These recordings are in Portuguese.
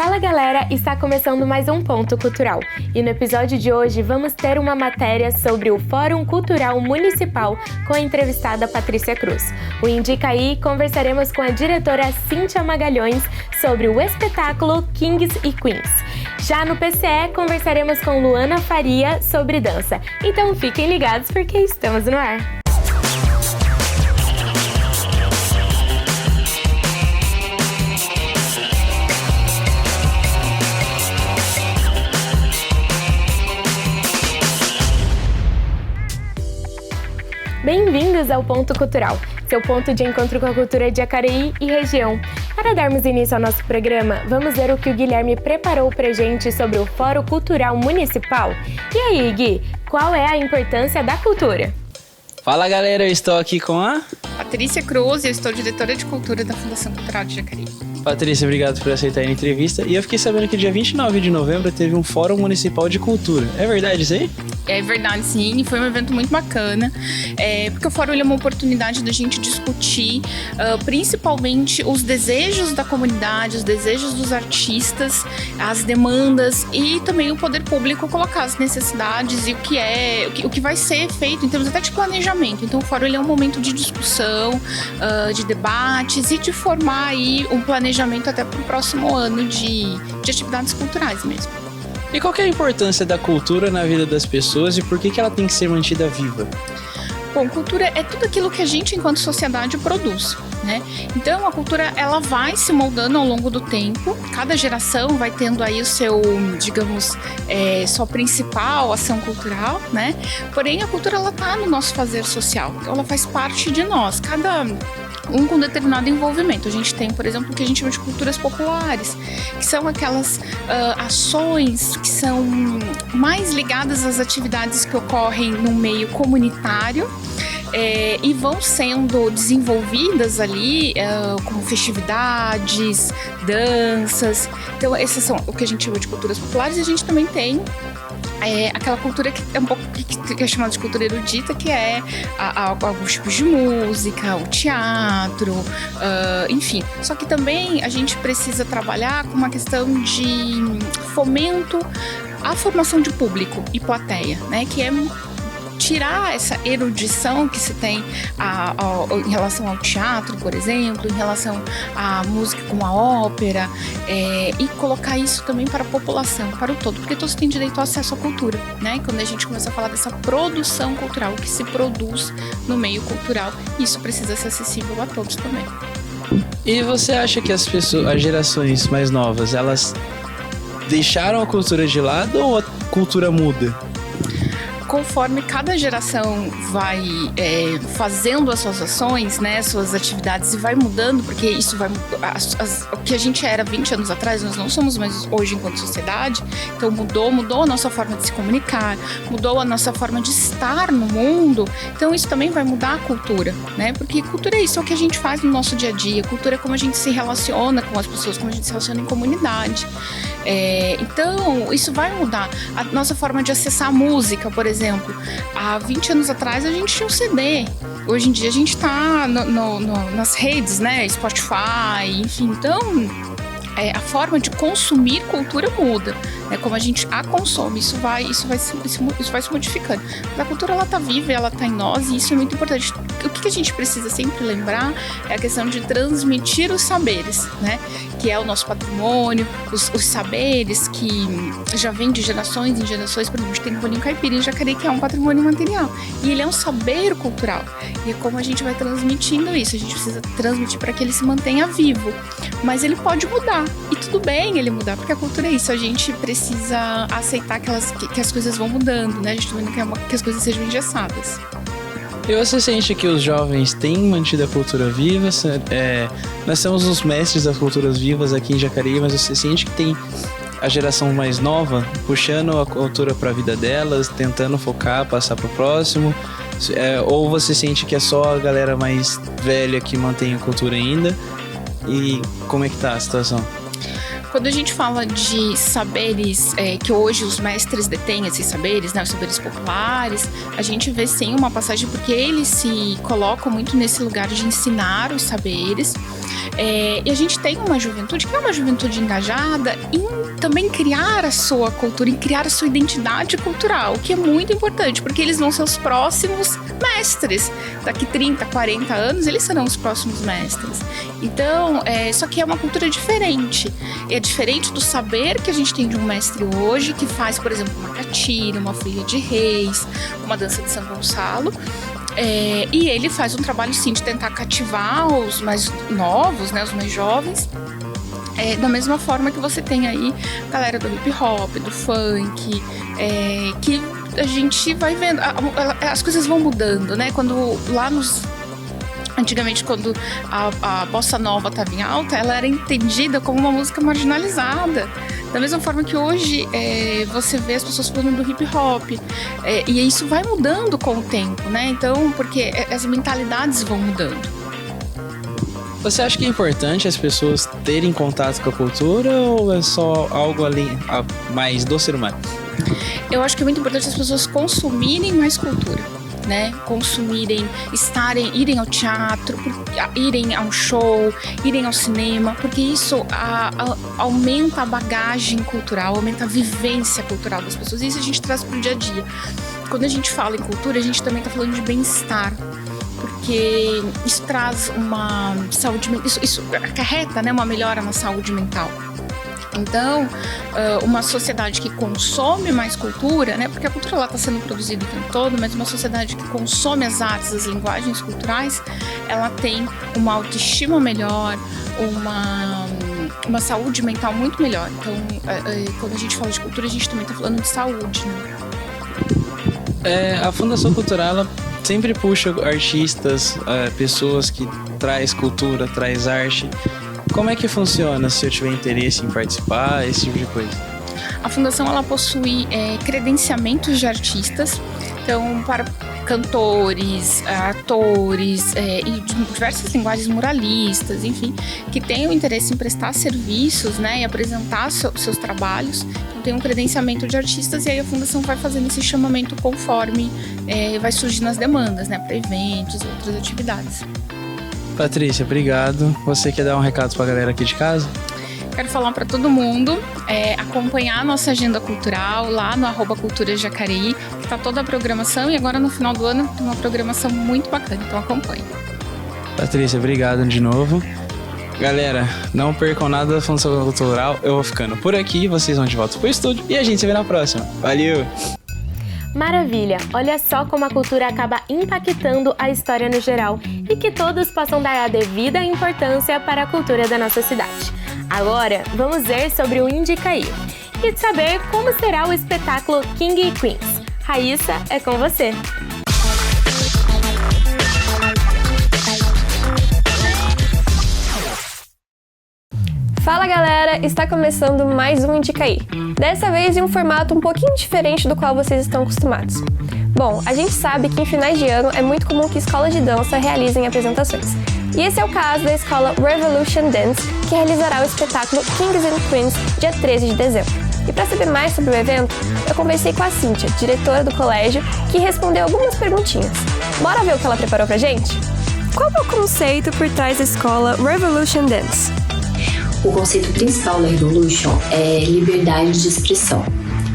Fala galera, está começando mais um Ponto Cultural e no episódio de hoje vamos ter uma matéria sobre o Fórum Cultural Municipal com a entrevistada Patrícia Cruz. O Indica Aí conversaremos com a diretora Cíntia Magalhães sobre o espetáculo Kings e Queens. Já no PCE conversaremos com Luana Faria sobre dança. Então fiquem ligados porque estamos no ar. Bem-vindos ao Ponto Cultural, seu ponto de encontro com a cultura de Jacareí e região. Para darmos início ao nosso programa, vamos ver o que o Guilherme preparou pra gente sobre o Fórum Cultural Municipal. E aí, Gui, qual é a importância da cultura? Fala galera, eu estou aqui com a Patrícia Cruz e eu estou diretora de cultura da Fundação Cultural de Jacareí. Patrícia, obrigado por aceitar a entrevista. E eu fiquei sabendo que dia 29 de novembro teve um Fórum Municipal de Cultura. É verdade isso aí? É verdade, sim. E foi um evento muito bacana. Porque o Fórum é uma oportunidade da gente discutir principalmente os desejos da comunidade, os desejos dos artistas, as demandas e também o poder público colocar as necessidades e o que vai ser feito em termos até de planejamento. Então o Fórum é um momento de discussão, de debates e de formar aí um planejamento até para o próximo ano de atividades culturais mesmo. E qual que é a importância da cultura na vida das pessoas e por que ela tem que ser mantida viva? Bom, cultura é tudo aquilo que a gente, enquanto sociedade, produz, né? Então, a cultura, ela vai se moldando ao longo do tempo. Cada geração vai tendo aí o seu, digamos, sua principal ação cultural, né? Porém, a cultura, ela tá no nosso fazer social. Então, ela faz parte de nós. Cada um com determinado envolvimento. A gente tem, por exemplo, o que a gente chama de culturas populares, que são aquelas ações que são mais ligadas às atividades que ocorrem no meio comunitário e vão sendo desenvolvidas ali como festividades, danças. Então, essas são o que a gente chama de culturas populares e a gente também tem aquela cultura que é um pouco que é chamada de cultura erudita, que é alguns tipos de música, o teatro, enfim. Só que também a gente precisa trabalhar com uma questão de fomento à formação de público e plateia, né? Que é tirar essa erudição que se tem em relação ao teatro, por exemplo, em relação à música como a ópera, e colocar isso também para a população, para o todo, porque todos têm direito ao acesso à cultura, né? E quando a gente começa a falar dessa produção cultural, que se produz no meio cultural, isso precisa ser acessível a todos também. E você acha que as gerações mais novas, elas deixaram a cultura de lado ou a cultura muda? Conforme cada geração vai fazendo as suas ações, né, suas atividades e vai mudando, porque isso vai o que a gente era 20 anos atrás, nós não somos mais hoje enquanto sociedade, então mudou a nossa forma de se comunicar, mudou a nossa forma de estar no mundo, então isso também vai mudar a cultura, né, porque cultura é isso, é o que a gente faz no nosso dia a dia, cultura é como a gente se relaciona com as pessoas, como a gente se relaciona em comunidade. Então, isso vai mudar. A nossa forma de acessar a música, por exemplo. Há 20 anos atrás a gente tinha um CD. Hoje em dia a gente tá nas redes, né? Spotify, enfim. Então, a forma de consumir cultura muda, né? Como a gente a consome, isso vai se modificando. Mas a cultura, ela tá viva, ela tá em nós e isso é muito importante. O que a gente precisa sempre lembrar é a questão de transmitir os saberes, né? Que é o nosso patrimônio, os saberes que já vêm de gerações em gerações. Por exemplo, a gente tem o bolinho caipira em Jacareí, que é um patrimônio material. E ele é um saber cultural. E é como a gente vai transmitindo isso. A gente precisa transmitir para que ele se mantenha vivo. Mas ele pode mudar. E tudo bem ele mudar, porque a cultura é isso. A gente precisa aceitar que as coisas vão mudando, né? A gente também não quer que as coisas sejam engessadas. E você sente que os jovens têm mantido a cultura viva? Nós somos os mestres das culturas vivas aqui em Jacareí, mas você sente que tem a geração mais nova puxando a cultura para a vida delas, tentando focar, passar para o próximo? Ou você sente que é só a galera mais velha que mantém a cultura ainda? E como é que tá a situação? Quando a gente fala de saberes que hoje os mestres detêm, esses saberes, né, os saberes populares, a gente vê sim uma passagem porque eles se colocam muito nesse lugar de ensinar os saberes, E a gente tem uma juventude que é uma juventude engajada em também criar a sua cultura, em criar a sua identidade cultural, que é muito importante, porque eles vão ser os próximos mestres. Daqui 30, 40 anos, eles serão os próximos mestres. Então, só que é uma cultura diferente. É diferente do saber que a gente tem de um mestre hoje, que faz, por exemplo, uma catira, uma folia de reis, uma dança de São Gonçalo. E ele faz um trabalho, sim, de tentar cativar os mais novos, né, os mais jovens. Da mesma forma que você tem aí a galera do hip hop, do funk, que a gente vai vendo, as coisas vão mudando, né? Antigamente, quando a bossa nova estava em alta, ela era entendida como uma música marginalizada. Da mesma forma que hoje você vê as pessoas falando do hip hop. E isso vai mudando com o tempo, né? Então, porque as mentalidades vão mudando. Você acha que é importante as pessoas terem contato com a cultura ou é só algo ali mais do ser humano? Eu acho que é muito importante as pessoas consumirem mais cultura, né? Irem ao teatro, irem a um show, irem ao cinema, porque isso aumenta a bagagem cultural, aumenta a vivência cultural das pessoas. E isso a gente traz para o dia a dia. Quando a gente fala em cultura, a gente também está falando de bem-estar, porque isso traz uma saúde, isso acarreta, né, uma melhora na saúde mental. Então, uma sociedade que consome mais cultura, né, porque a cultura está sendo produzida o tempo todo, mas uma sociedade que consome as artes, as linguagens culturais, ela tem uma autoestima melhor, uma saúde mental muito melhor. Então, quando a gente fala de cultura, a gente também está falando de saúde, né? A Fundação Cultural, ela sempre puxa artistas, pessoas que traz cultura, traz arte. Como é que funciona se eu tiver interesse em participar, esse tipo de coisa? A Fundação, ela possui credenciamentos de artistas, então para cantores, atores e de diversas linguagens, muralistas, enfim, que tenham interesse em prestar serviços, né, e apresentar seus trabalhos. Então tem um credenciamento de artistas e aí a Fundação vai fazendo esse chamamento conforme vai surgindo as demandas, né, para eventos e outras atividades. Patrícia, obrigado. Você quer dar um recado para a galera aqui de casa? Quero falar para todo mundo acompanhar a nossa agenda cultural lá no @culturajacareí, que está toda a programação, e agora no final do ano tem uma programação muito bacana, então acompanhe. Patrícia, obrigado de novo. Galera, não percam nada da Fundação Cultural. Eu vou ficando por aqui, vocês vão de volta pro estúdio e a gente se vê na próxima. Valeu! Maravilha! Olha só como a cultura acaba impactando a história no geral e que todos possam dar a devida importância para a cultura da nossa cidade. Agora, vamos ver sobre o Indicaí e saber como será o espetáculo King e Queens. Raíssa, é com você! Fala galera, está começando mais um Indicaí. Dessa vez em um formato um pouquinho diferente do qual vocês estão acostumados. Bom, a gente sabe que em finais de ano é muito comum que escolas de dança realizem apresentações. E esse é o caso da escola Revolution Dance, que realizará o espetáculo Kings and Queens dia 13 de dezembro. E para saber mais sobre o evento, eu conversei com a Cíntia, diretora do colégio, que respondeu algumas perguntinhas. Bora ver o que ela preparou pra gente? Qual é o conceito por trás da escola Revolution Dance? O conceito principal da Revolution é liberdade de expressão.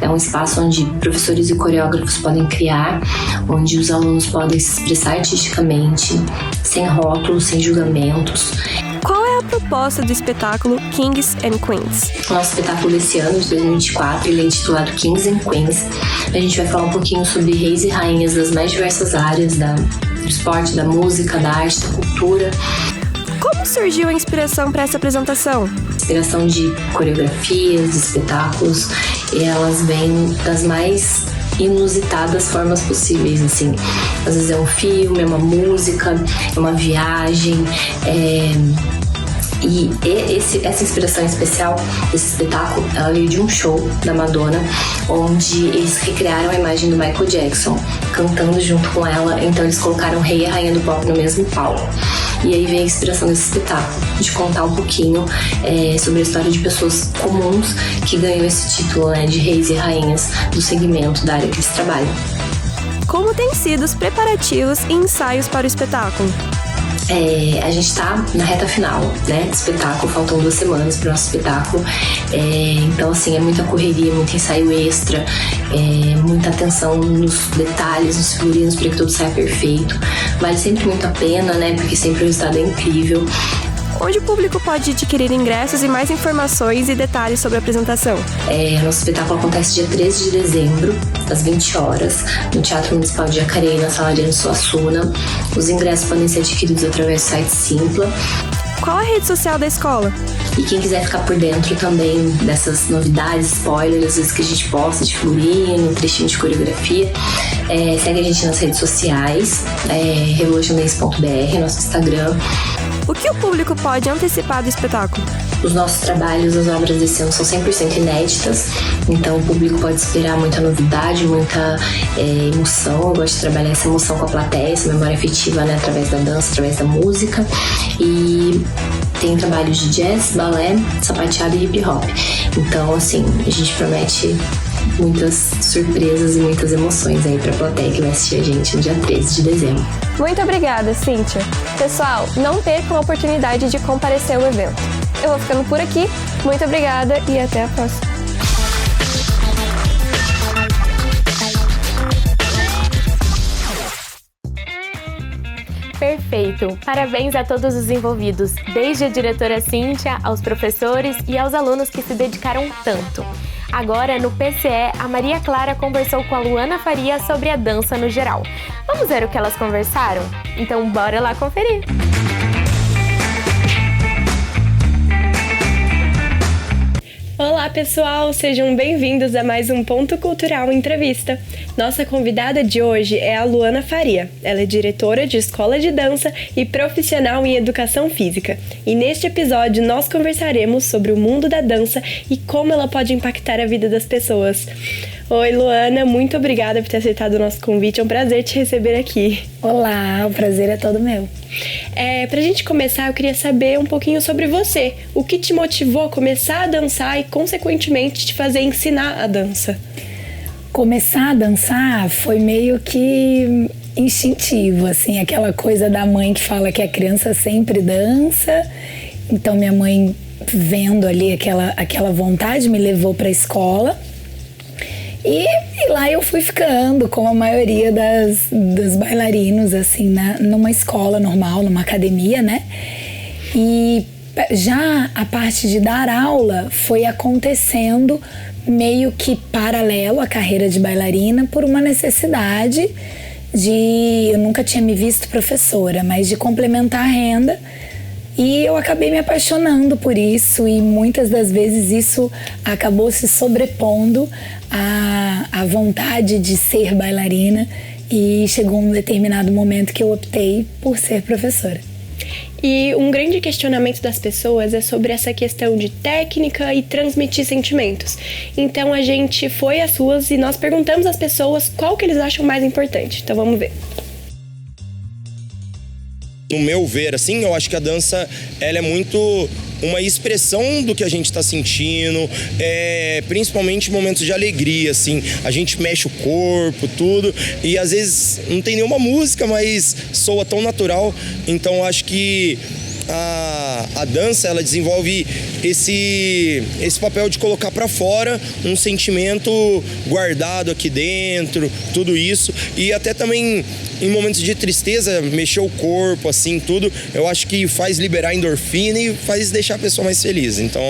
É um espaço onde professores e coreógrafos podem criar, onde os alunos podem se expressar artisticamente, sem rótulos, sem julgamentos. Qual é a proposta do espetáculo Kings and Queens? Nosso espetáculo desse ano, de 2024, ele é intitulado Kings and Queens. A gente vai falar um pouquinho sobre reis e rainhas das mais diversas áreas, do esporte, da música, da arte, da cultura. Como surgiu a inspiração para essa apresentação? Inspiração de coreografias, de espetáculos, e elas vêm das mais inusitadas formas possíveis, assim. Às vezes é um filme, é uma música, é uma viagem, E essa inspiração especial desse espetáculo, ela veio de um show da Madonna, onde eles recriaram a imagem do Michael Jackson, cantando junto com ela. Então eles colocaram o rei e a rainha do pop no mesmo palco. E aí veio a inspiração desse espetáculo, de contar um pouquinho sobre a história de pessoas comuns que ganham esse título, né, de reis e rainhas do segmento, da área que eles trabalham. Como têm sido os preparativos e ensaios para o espetáculo? A gente tá na reta final, né, do espetáculo, faltam 2 semanas pro nosso espetáculo. Então, assim, é muita correria, muito ensaio extra, muita atenção nos detalhes, nos figurinos, para que tudo saia perfeito. Vale sempre muito a pena, né, porque sempre o resultado é incrível. Onde o público pode adquirir ingressos e mais informações e detalhes sobre a apresentação? Nosso espetáculo acontece dia 13 de dezembro, às 20 horas, no Teatro Municipal de Jacareí, na Sala Ariano Suassuna. Os ingressos podem ser adquiridos através do site Simpla. Qual a rede social da escola? E quem quiser ficar por dentro também dessas novidades, spoilers, às vezes que a gente posta de figurino, trechinho de coreografia, segue a gente nas redes sociais, revolutiondance.br, nosso Instagram. O que o público pode antecipar do espetáculo? Os nossos trabalhos, as obras desse ano são 100% inéditas, então o público pode esperar muita novidade, muita emoção. Eu gosto de trabalhar essa emoção com a plateia, essa memória afetiva, né, através da dança, através da música. E tem trabalhos de jazz, balé, sapateado e hip hop. Então, assim, a gente promete muitas surpresas e muitas emoções aí pra plateia que vai assistir a gente no dia 13 de dezembro. Muito obrigada, Cíntia. Pessoal, não percam a oportunidade de comparecer ao evento. Eu vou ficando por aqui, muito obrigada e até a próxima. Perfeito! Parabéns a todos os envolvidos, desde a diretora Cíntia, aos professores e aos alunos que se dedicaram tanto. Agora, no PCE, a Maria Clara conversou com a Luana Faria sobre a dança no geral. Vamos ver o que elas conversaram? Então, bora lá conferir! Olá pessoal, sejam bem-vindos a mais um Ponto Cultural Entrevista. Nossa convidada de hoje é a Luana Faria. Ela é diretora de escola de dança e profissional em educação física. E neste episódio nós conversaremos sobre o mundo da dança e como ela pode impactar a vida das pessoas. Oi Luana, muito obrigada por ter aceitado o nosso convite, é um prazer te receber aqui. Olá, o prazer é todo meu. Pra gente começar, eu queria saber um pouquinho sobre você. O que te motivou a começar a dançar e, consequentemente, te fazer ensinar a dança? Começar a dançar foi meio que instintivo, assim, aquela coisa da mãe que fala que a criança sempre dança. Então, minha mãe, vendo ali aquela vontade, me levou para a escola. E lá eu fui ficando, como a maioria dos bailarinos, assim, numa escola normal, numa academia, né? E já a parte de dar aula foi acontecendo meio que paralelo à carreira de bailarina por uma necessidade eu nunca tinha me visto professora, mas de complementar a renda. E eu acabei me apaixonando por isso e muitas das vezes isso acabou se sobrepondo à vontade de ser bailarina e chegou um determinado momento que eu optei por ser professora. E um grande questionamento das pessoas é sobre essa questão de técnica e transmitir sentimentos. Então a gente foi às ruas e nós perguntamos às pessoas qual que eles acham mais importante. Então vamos ver. No meu ver, assim, eu acho que a dança, ela é muito uma expressão do que a gente está sentindo, principalmente em momentos de alegria, assim, a gente mexe o corpo, tudo, e às vezes não tem nenhuma música, mas soa tão natural, então eu acho que a dança, ela desenvolve esse papel de colocar para fora um sentimento guardado aqui dentro, tudo isso, e até também em momentos de tristeza, mexer o corpo, assim, tudo, eu acho que faz liberar endorfina e faz deixar a pessoa mais feliz, então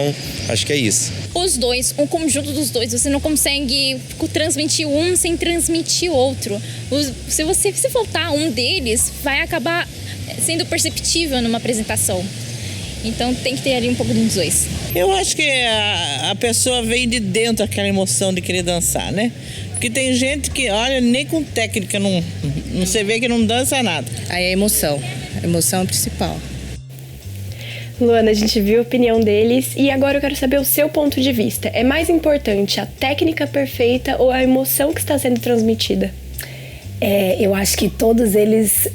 acho que é isso. Os dois, um conjunto dos dois, você não consegue transmitir um sem transmitir outro. Se faltar um deles, vai acabar sendo perceptível numa apresentação. Então tem que ter ali um pouco dos dois. Eu acho que a pessoa vem de dentro aquela emoção de querer dançar, né? Porque tem gente que, olha, nem com técnica não você vê que não dança nada. Aí é emoção. A emoção é a principal. Luana, a gente viu a opinião deles e agora eu quero saber o seu ponto de vista. É mais importante a técnica perfeita ou a emoção que está sendo transmitida? Eu acho que todos eles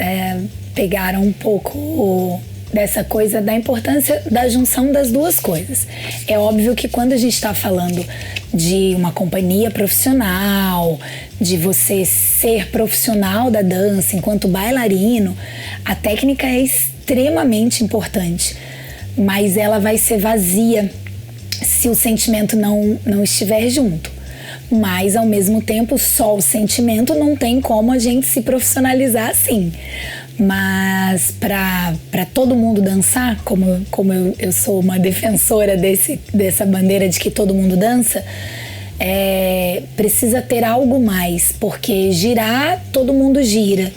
pegaram um pouco dessa coisa da importância da junção das duas coisas. É óbvio que quando a gente está falando de uma companhia profissional, de você ser profissional da dança enquanto bailarino, a técnica é extremamente importante, mas ela vai ser vazia se o sentimento não estiver junto. Mas, ao mesmo tempo, só o sentimento não tem como a gente se profissionalizar assim. Mas para todo mundo dançar, como eu sou uma defensora dessa bandeira de que todo mundo dança, precisa ter algo mais, porque girar, todo mundo gira.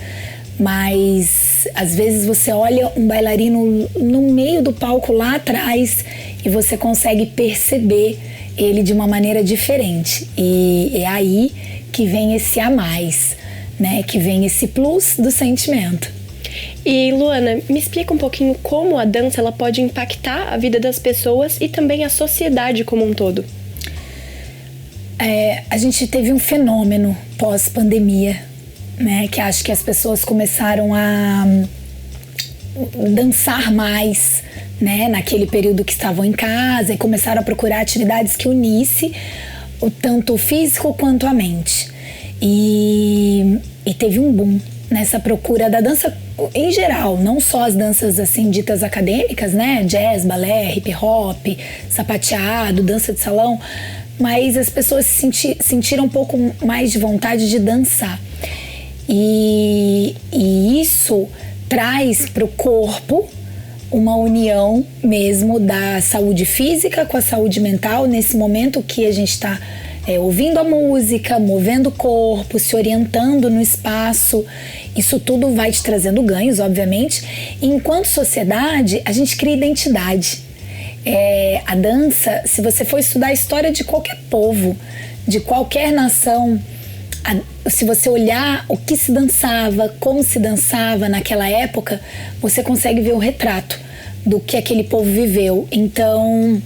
Mas às vezes você olha um bailarino no meio do palco lá atrás e você consegue perceber ele de uma maneira diferente. E é aí que vem esse a mais, né? Que vem esse plus do sentimento. E Luana, me explica um pouquinho como a dança ela pode impactar a vida das pessoas e também a sociedade como um todo. A gente teve um fenômeno pós-pandemia, né? Que acho que as pessoas começaram a dançar mais, né? Naquele período que estavam em casa e começaram a procurar atividades que unissem tanto o físico quanto a mente. E teve um boom nessa procura da dança em geral, não só as danças assim ditas acadêmicas, né? Jazz, balé, hip hop, sapateado, dança de salão, mas as pessoas sentiram um pouco mais de vontade de dançar. E isso traz para o corpo uma união mesmo da saúde física com a saúde mental nesse momento que a gente está ouvindo a música, movendo o corpo, se orientando no espaço. Isso tudo vai te trazendo ganhos, obviamente. E enquanto sociedade, a gente cria identidade. A dança, se você for estudar a história de qualquer povo, de qualquer nação, se você olhar o que se dançava, como se dançava naquela época, você consegue ver o retrato do que aquele povo viveu. Então,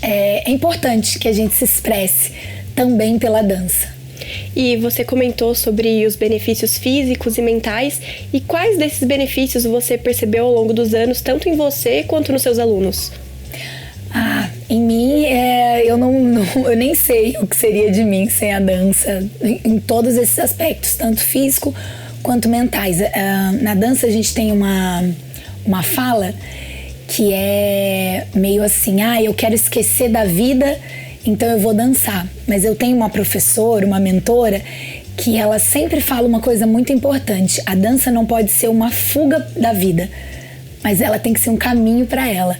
é importante que a gente se expresse também pela dança. E você comentou sobre os benefícios físicos e mentais. E quais desses benefícios você percebeu ao longo dos anos, tanto em você quanto nos seus alunos? Em mim, eu nem sei o que seria de mim sem a dança, em todos esses aspectos, tanto físico quanto mentais. Na dança a gente tem uma fala que é meio assim, eu quero esquecer da vida, então eu vou dançar. Mas eu tenho uma professora, uma mentora, que ela sempre fala uma coisa muito importante: a dança não pode ser uma fuga da vida, mas ela tem que ser um caminho para ela.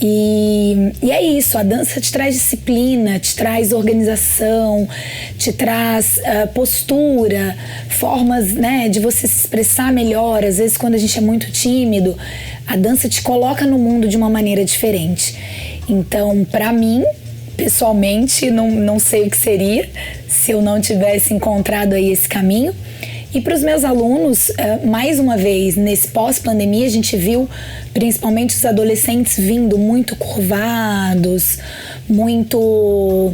E é isso, a dança te traz disciplina, te traz organização, te traz postura, formas, né, de você se expressar melhor. Às vezes, quando a gente é muito tímido, a dança te coloca no mundo de uma maneira diferente. Então, para mim, pessoalmente, não sei o que seria se eu não tivesse encontrado aí esse caminho. E para os meus alunos, mais uma vez, nesse pós-pandemia, a gente viu principalmente os adolescentes vindo muito curvados, muito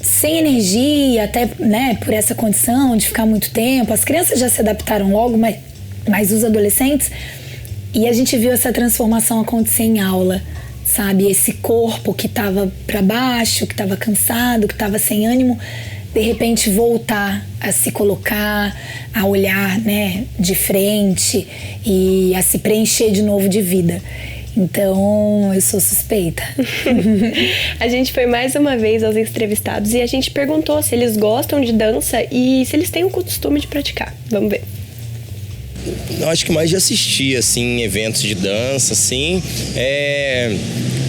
sem energia, até, né, por essa condição de ficar muito tempo. As crianças já se adaptaram logo, mas os adolescentes... E a gente viu essa transformação acontecer em aula, sabe? Esse corpo que estava para baixo, que estava cansado, que estava sem ânimo, de repente voltar a se colocar, a olhar, né, de frente e a se preencher de novo de vida. Então, eu sou suspeita. A gente foi mais uma vez aos entrevistados e a gente perguntou se eles gostam de dança e se eles têm o costume de praticar. Vamos ver. Eu acho que mais de assistir, assim, eventos de dança, assim.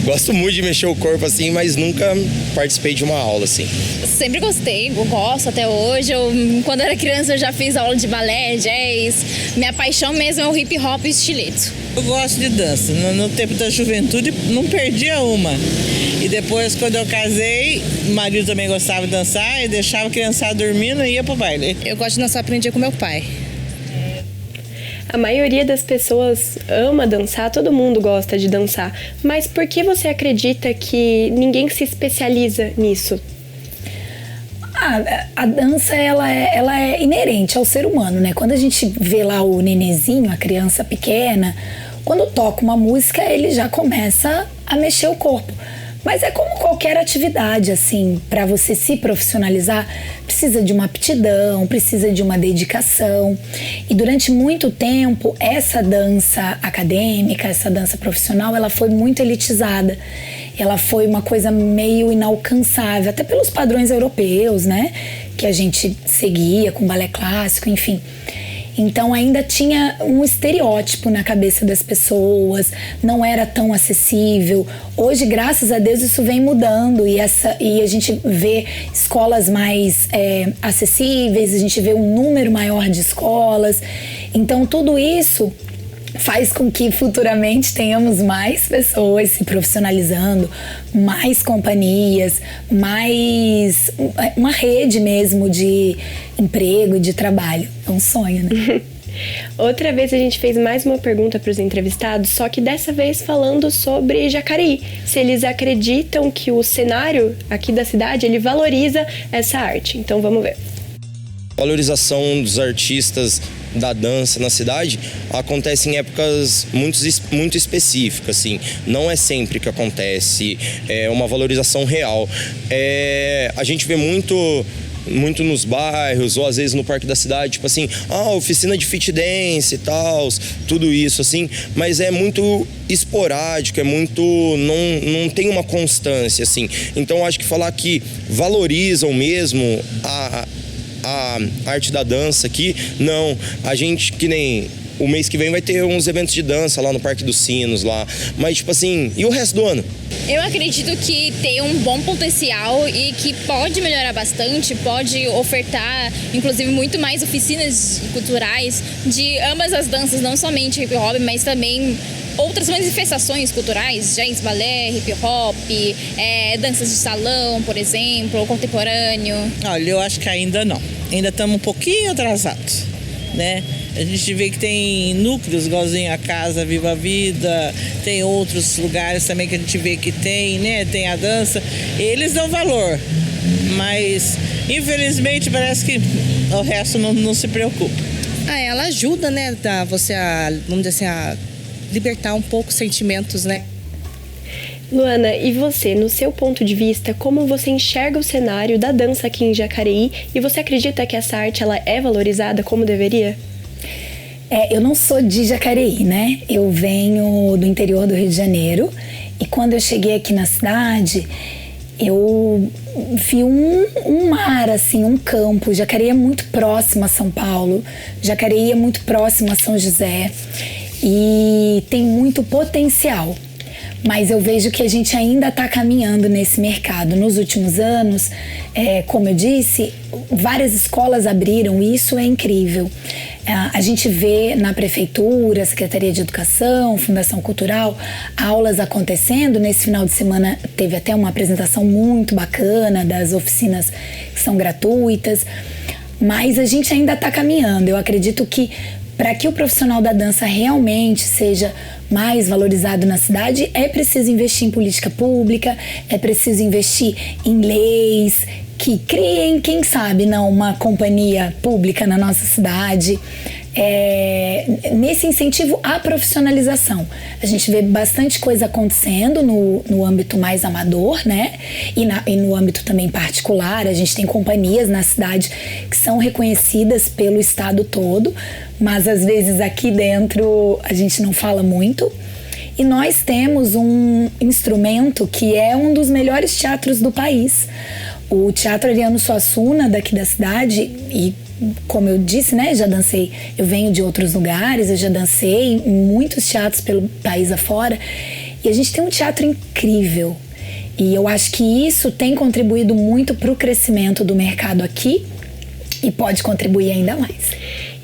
Gosto muito de mexer o corpo, assim, mas nunca participei de uma aula, assim. Sempre gostei, eu gosto até hoje. Quando era criança, eu já fiz aula de balé, jazz. Minha paixão mesmo é o hip hop e estileto. Eu gosto de dança. No tempo da juventude, não perdia uma. E depois, quando eu casei, o marido também gostava de dançar e deixava a criançada dormindo e ia pro baile. Eu gosto de dançar, aprendi com meu pai. A maioria das pessoas ama dançar, todo mundo gosta de dançar. Mas por que você acredita que ninguém se especializa nisso? A dança, ela é inerente ao ser humano, né? Quando a gente vê lá o nenenzinho, a criança pequena, quando toca uma música, ele já começa a mexer o corpo. Mas é como qualquer atividade, assim, para você se profissionalizar, precisa de uma aptidão, precisa de uma dedicação. E durante muito tempo, essa dança acadêmica, essa dança profissional, ela foi muito elitizada. Ela foi uma coisa meio inalcançável, até pelos padrões europeus, né? Que a gente seguia com balé clássico, enfim. Então ainda tinha um estereótipo na cabeça das pessoas, não era tão acessível. Hoje, graças a Deus, isso vem mudando e a gente vê escolas mais acessíveis, a gente vê um número maior de escolas. Então tudo isso faz com que futuramente tenhamos mais pessoas se profissionalizando, mais companhias, mais uma rede mesmo de emprego e de trabalho. É um sonho, né? Outra vez a gente fez mais uma pergunta para os entrevistados, só que dessa vez falando sobre Jacareí. Se eles acreditam que o cenário aqui da cidade, ele valoriza essa arte. Então vamos ver. A valorização dos artistas da dança na cidade acontece em épocas muito específicas, assim. Não é sempre que acontece, é uma valorização real. A gente vê muito nos bairros, ou às vezes no parque da cidade, tipo assim, oficina de fit dance e tal, tudo isso, assim, mas é muito esporádico, não tem uma constância, assim. Então acho que falar que valorizam mesmo a arte da dança aqui, não. A gente, que nem o mês que vem vai ter uns eventos de dança lá no Parque dos Sinos lá, mas tipo assim, e o resto do ano? Eu acredito que tem um bom potencial e que pode melhorar bastante, pode ofertar inclusive muito mais oficinas culturais de ambas as danças, não somente hip hop, mas também outras manifestações culturais, jazz, balé, hip hop, danças de salão, por exemplo, contemporâneo. Olha, eu acho que ainda não. Ainda estamos um pouquinho atrasados, né? A gente vê que tem núcleos, igualzinho a Casa Viva a Vida, tem outros lugares também que a gente vê que tem, né? Tem a dança. Eles dão valor, mas infelizmente parece que o resto não se preocupa. Ela ajuda, né? Você vamos dizer assim, a libertar um pouco os sentimentos, né? Luana, e você, no seu ponto de vista, como você enxerga o cenário da dança aqui em Jacareí? E você acredita que essa arte ela é valorizada como deveria? Eu não sou de Jacareí, né? Eu venho do interior do Rio de Janeiro e quando eu cheguei aqui na cidade, eu vi um mar, assim, um campo. Jacareí é muito próximo a São Paulo, Jacareí é muito próximo a São José e tem muito potencial. Mas eu vejo que a gente ainda está caminhando nesse mercado. Nos últimos anos, como eu disse, várias escolas abriram e isso é incrível. A gente vê na Prefeitura, Secretaria de Educação, Fundação Cultural, aulas acontecendo. Nesse final de semana teve até uma apresentação muito bacana das oficinas que são gratuitas. Mas a gente ainda está caminhando. Eu acredito que para que o profissional da dança realmente seja mais valorizado na cidade, é preciso investir em política pública, é preciso investir em leis que criem, quem sabe, uma companhia pública na nossa cidade, nesse incentivo à profissionalização. A gente vê bastante coisa acontecendo no âmbito mais amador, né? E no âmbito também particular. A gente tem companhias na cidade que são reconhecidas pelo estado todo, mas às vezes aqui dentro a gente não fala muito. E nós temos um instrumento que é um dos melhores teatros do país. O Teatro Ariano Suassuna, daqui da cidade, e como eu disse, né, já dancei, eu venho de outros lugares, eu já dancei em muitos teatros pelo país afora, e a gente tem um teatro incrível. E eu acho que isso tem contribuído muito para o crescimento do mercado aqui e pode contribuir ainda mais.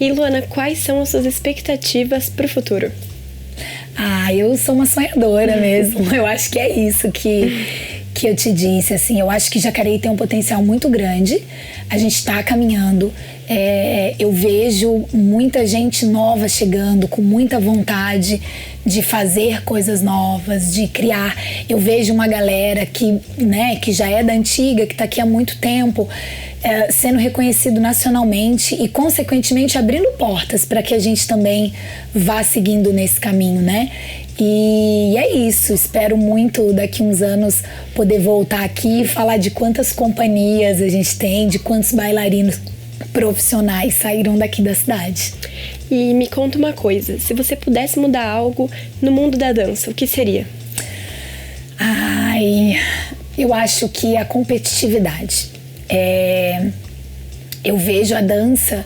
E Luana, quais são as suas expectativas para o futuro? Eu sou uma sonhadora mesmo. Eu acho que é isso que eu te disse, assim. Eu acho que Jacareí tem um potencial muito grande. A gente está caminhando. Eu vejo muita gente nova chegando, com muita vontade de fazer coisas novas, de criar. Eu vejo uma galera que já é da antiga, que está aqui há muito tempo, sendo reconhecido nacionalmente e, consequentemente, abrindo portas para que a gente também vá seguindo nesse caminho, né? E é isso, espero muito daqui uns anos poder voltar aqui e falar de quantas companhias a gente tem, de quantos bailarinos profissionais saíram daqui da cidade. E me conta uma coisa, se você pudesse mudar algo no mundo da dança, o que seria? Eu acho que a competitividade. Eu vejo a dança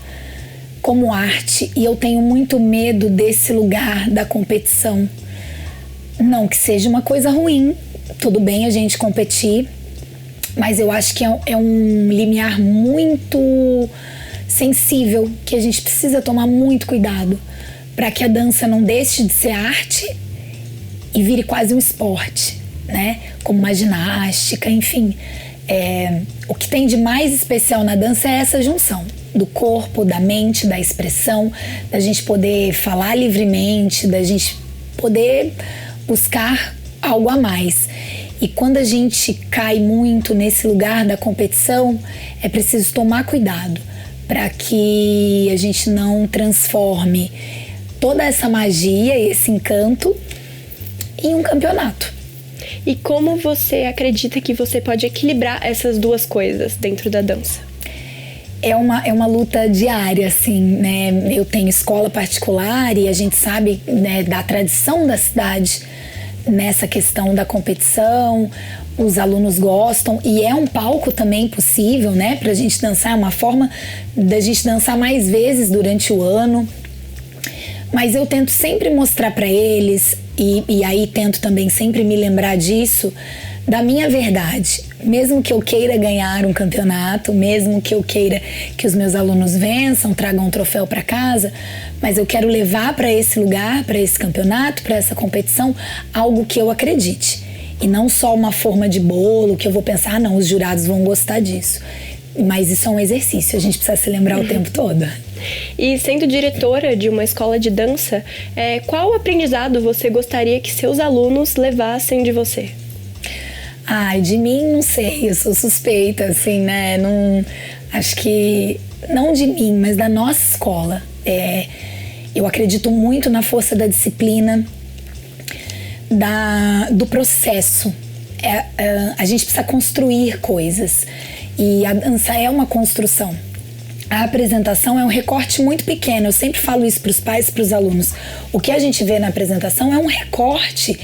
como arte e eu tenho muito medo desse lugar da competição. Não que seja uma coisa ruim, tudo bem a gente competir, mas eu acho que é um limiar muito sensível, que a gente precisa tomar muito cuidado para que a dança não deixe de ser arte e vire quase um esporte, né? Como uma ginástica, enfim. O que tem de mais especial na dança é essa junção do corpo, da mente, da expressão, da gente poder falar livremente, da gente poder buscar algo a mais. E quando a gente cai muito nesse lugar da competição, é preciso tomar cuidado para que a gente não transforme toda essa magia e esse encanto em um campeonato. E como você acredita que você pode equilibrar essas duas coisas dentro da dança? É uma luta diária, assim, né? Eu tenho escola particular e a gente sabe, né, da tradição da cidade nessa questão da competição. Os alunos gostam e é um palco também possível, né, pra gente dançar, é uma forma da gente dançar mais vezes durante o ano. Mas eu tento sempre mostrar para eles e aí tento também sempre me lembrar disso, da minha verdade. Mesmo que eu queira ganhar um campeonato, mesmo que eu queira que os meus alunos vençam, tragam um troféu para casa, mas eu quero levar para esse lugar, para esse campeonato, para essa competição, algo que eu acredite. E não só uma forma de bolo que eu vou pensar, não, os jurados vão gostar disso. Mas isso é um exercício, a gente precisa se lembrar o tempo todo. E sendo diretora de uma escola de dança, qual aprendizado você gostaria que seus alunos levassem de você? De mim, não sei, eu sou suspeita, assim, né? Não, acho que, não de mim, mas da nossa escola. Eu acredito muito na força da disciplina, do processo. A gente precisa construir coisas e a dança é uma construção. A apresentação é um recorte muito pequeno, eu sempre falo isso para os pais e para os alunos. O que a gente vê na apresentação é um recorte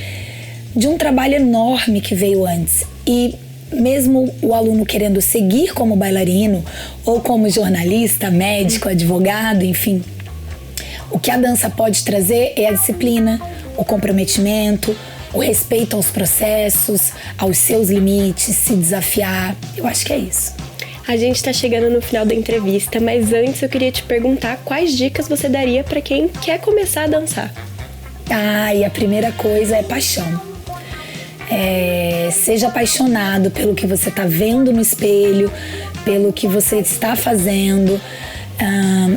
de um trabalho enorme que veio antes. E mesmo o aluno querendo seguir como bailarino ou como jornalista, médico, advogado, enfim, o que a dança pode trazer é a disciplina, o comprometimento, o respeito aos processos, aos seus limites, se desafiar. Eu acho que é isso. A gente está chegando no final da entrevista, mas antes eu queria te perguntar quais dicas você daria para quem quer começar a dançar. E a primeira coisa é paixão. Seja apaixonado pelo que você está vendo no espelho, pelo que você está fazendo.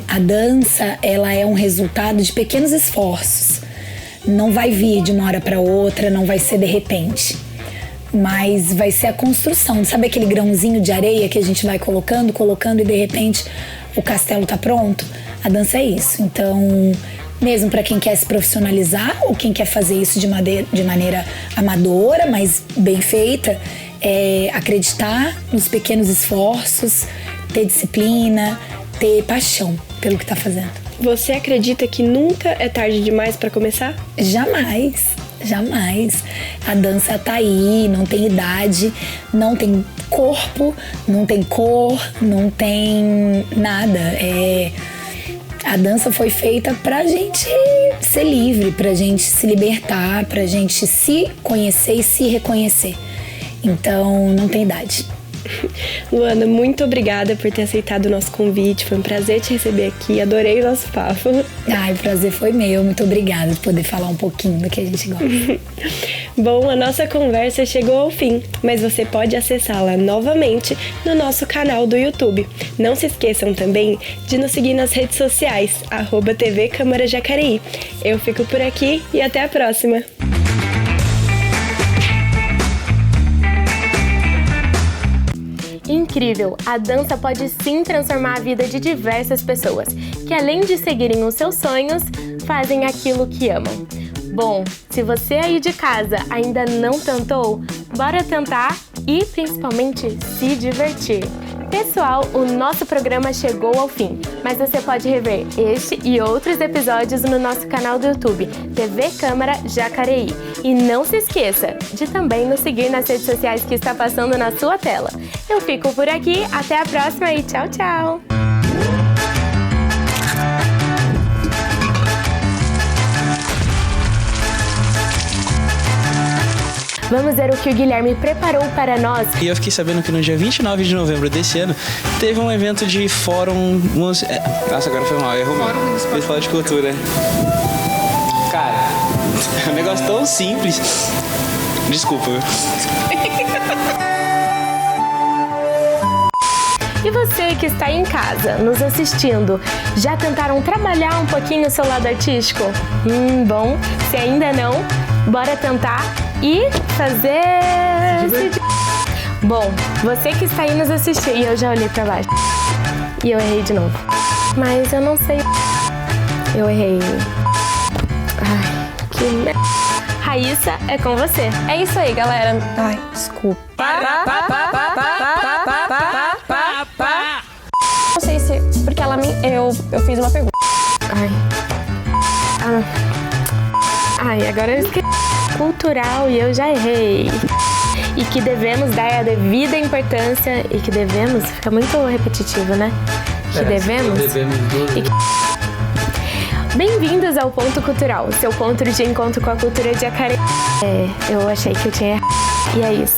A dança, ela é um resultado de pequenos esforços. Não vai vir de uma hora para outra, não vai ser de repente. Mas vai ser a construção. Sabe aquele grãozinho de areia que a gente vai colocando e de repente o castelo tá pronto? A dança é isso. Então, mesmo para quem quer se profissionalizar ou quem quer fazer isso de maneira amadora, mas bem feita, acreditar nos pequenos esforços, ter disciplina, ter paixão pelo que tá fazendo. Você acredita que nunca é tarde demais para começar? Jamais. Jamais. A dança tá aí, não tem idade, não tem corpo, não tem cor, não tem nada. A dança foi feita pra gente ser livre, pra gente se libertar, pra gente se conhecer e se reconhecer. Então, não tem idade. Luana, muito obrigada por ter aceitado o nosso convite. Foi um prazer te receber aqui. Adorei o nosso papo. Ai, o prazer foi meu. Muito obrigada por poder falar um pouquinho do que a gente gosta. Bom, a nossa conversa chegou ao fim, mas você pode acessá-la novamente no nosso canal do YouTube. Não se esqueçam também de nos seguir nas redes sociais, @TV Câmara Jacareí. Eu fico por aqui e até a próxima! Incrível! A dança pode sim transformar a vida de diversas pessoas, que além de seguirem os seus sonhos, fazem aquilo que amam. Bom, se você aí de casa ainda não tentou, bora tentar e principalmente se divertir. Pessoal, o nosso programa chegou ao fim, mas você pode rever este e outros episódios no nosso canal do YouTube, TV Câmara Jacareí. E não se esqueça de também nos seguir nas redes sociais que está passando na sua tela. Eu fico por aqui, até a próxima e tchau, tchau! Vamos ver o que o Guilherme preparou para nós. E eu fiquei sabendo que no dia 29 de novembro desse ano teve um evento de fórum... Nossa, agora foi mal, errou mesmo. Festival de Cultura. Cara, é um negócio tão simples. Desculpa. E você que está em casa, nos assistindo, já tentaram trabalhar um pouquinho o seu lado artístico? Bom, se ainda não, bora tentar e fazer... Bom, você que está aí nos assistir, e eu já olhei pra baixo, e eu errei de novo. Mas eu não sei... Eu errei... Ai, que merda. Raíssa, é com você. É isso aí, galera. Ai, desculpa. Não sei se... Porque ela me... Eu fiz uma pergunta. Ai, agora eu esqueci. Cultural e eu já errei. E que devemos dar a devida importância e que devemos... Fica muito repetitivo, né? Que devemos... Bem-vindos ao Ponto Cultural, seu ponto de encontro com a cultura de Jacareí. Eu achei que eu tinha errado. E é isso.